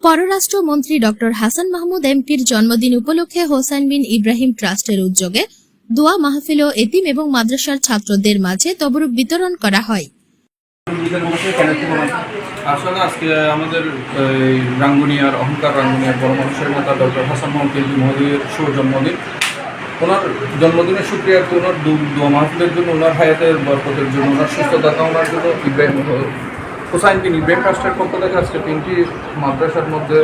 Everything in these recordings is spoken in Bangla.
পররাষ্ট্রমন্ত্রী ডক্টর হাসান মাহমুদ এমপির জন্মদিন উপলক্ষে হোসাইন বিন ইব্রাহিম ট্রাস্টের উদ্যোগে দোয়া মাহফিল ও এতিম এবং মাদ্রাসার ছাত্রদের মাঝে তবরুক বিতরণ করা হয়। আসলে আজকে আমাদের রাঙ্গুনিয়ার অহংকার রাঙ্গুনিয়ার বড় মানুষের নেতা ডক্টর হাসান মাহমুদ এমপি মহোদয়ের শুভ জন্মদিন। ওনার জন্মদিনের সুক্রিয়ার্থে ওনার দোয়া মাহফিলের জন্য, ওনার হায়াতের বরকতের জন্য, ওনার সুস্থতা কামনার জন্য হোসাইন বিন ইব্রাহিম ট্রাস্টের পক্ষ থেকে আজকে 3টি মাদ্রাসার মধ্যে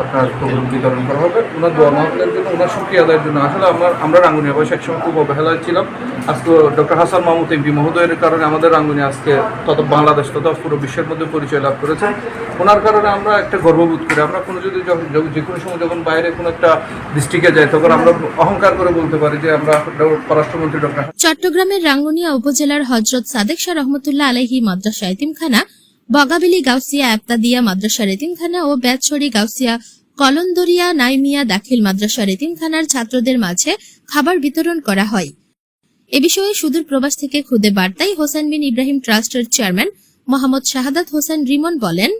আপনার তবরুক বিতরণ করা হবে ওনার দোয়া মাহফিলের জন্য, ওনার সুক্রিয়া আদায়ের জন্য। আসলে আমরা রাঙ্গুনিয়া বয়স একসময় খুব অবহেলায় ছিলাম। আজকে ডক্টর হাসান মাহমুদ এমপি মহোদয়ের কারণে আমাদের রাঙ্গুনিয়া আজকে তত বাংলাদেশ তথা পুরো বিশ্বের মধ্যে পরিচয় লাভ করেছে। ওনার কারণে আমরা একটা গর্ববোধ করি। আমরা কোনো যদি যে কোনো সময় যখন বাইরে কোনো একটা ডিস্ট্রিক্টে যাই তখন আমরা অহংকার করে বলতে পারি যে আমরা পররাষ্ট্রমন্ত্রী ডক্টর। চট্টগ্রামের রাঙ্গুনিয়া উপজেলার হযরত সাদেক শাহ রহমতুল্লাহ আলাইহি মাদ্রাসা এতিমখানা, বগাবিলি গাউসিয়া এবতাদিয়া মাদ্রাসার এতিমখানা ও বেতছড়ি গাউসিয়া কলন্দরিয়া নাইমিয়া দাখিল মাদ্রাসার এতিমখানার ছাত্রদের মাঝে খাবার বিতরণ করা হয়। এ বিষয়ে সুদূর প্রবাস থেকে খুদে বার্তায় হোসাইন বিন ইব্রাহিম ট্রাস্টের চেয়ারম্যান মোহাম্মদ শাহাদাত হোসেন রিমন বলেন,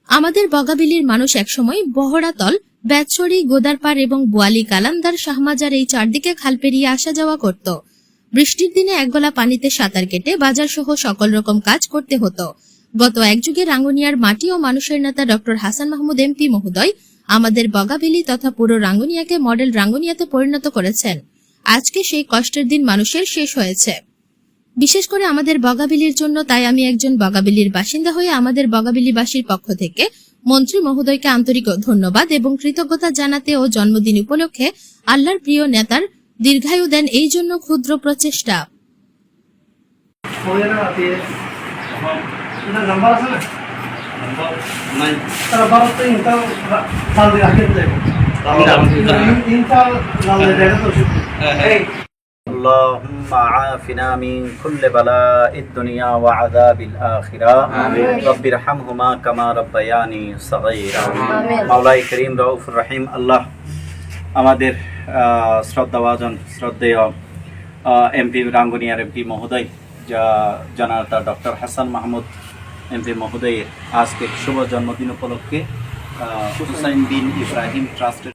আমাদের বগাবিলির মানুষ একসময় বহড়াতল, বেতছড়ি, গোদারপাড় এবং বোয়ালি, কালান্দার, শাহমাজার এই চারদিকে খাল পেরিয়ে আসা যাওয়া করত। বৃষ্টির দিনে একগলা পানিতে সাঁতার কেটে বাজার সহ সকল রকম কাজ করতে হতো। গত এক যুগে রাঙ্গুনিয়ার মাটি ও মানুষের নেতা ডক্টর হাসান মাহমুদ এমপি মহোদয় আমাদের বগাবিলি তথা পুরো রাঙ্গুনিয়াকে মডেল রাঙ্গুনিয়াতে পরিণত করেছেন। আজকে সেই কষ্টের দিন মানুষের শেষ হয়েছে, বিশেষ করে আমাদের বগাবিলির জন্য। তাই আমি একজন বগাবিলির বাসিন্দা হয়ে আমাদের বগাবিলিবাসীর পক্ষ থেকে মন্ত্রী মহোদয়কে আন্তরিক ধন্যবাদ এবং কৃতজ্ঞতা জানাতে ও জন্মদিন উপলক্ষে আল্লাহর প্রিয় নেতার দীর্ঘায়ু দেন এই জন্য ক্ষুদ্র প্রচেষ্টা। اللهم عافنا من كل بلاء الدنيا وعذاب الآخرة رب ارحمهما كما ربياني صغيرا مولاي كريم رؤوف الرحيم আল্লাহ আমাদের শ্রদ্ধাভাজন শ্রদ্ধেয় এমপি রাঙ্গুনিয়ার এমপি মহোদয় জনতা ডক্টর হাসান মাহমুদ এমপি মহোদয়ের আজকে শুভ জন্মদিন উপলক্ষে হোসাইন বিন ইব্রাহিম ট্রাস্টের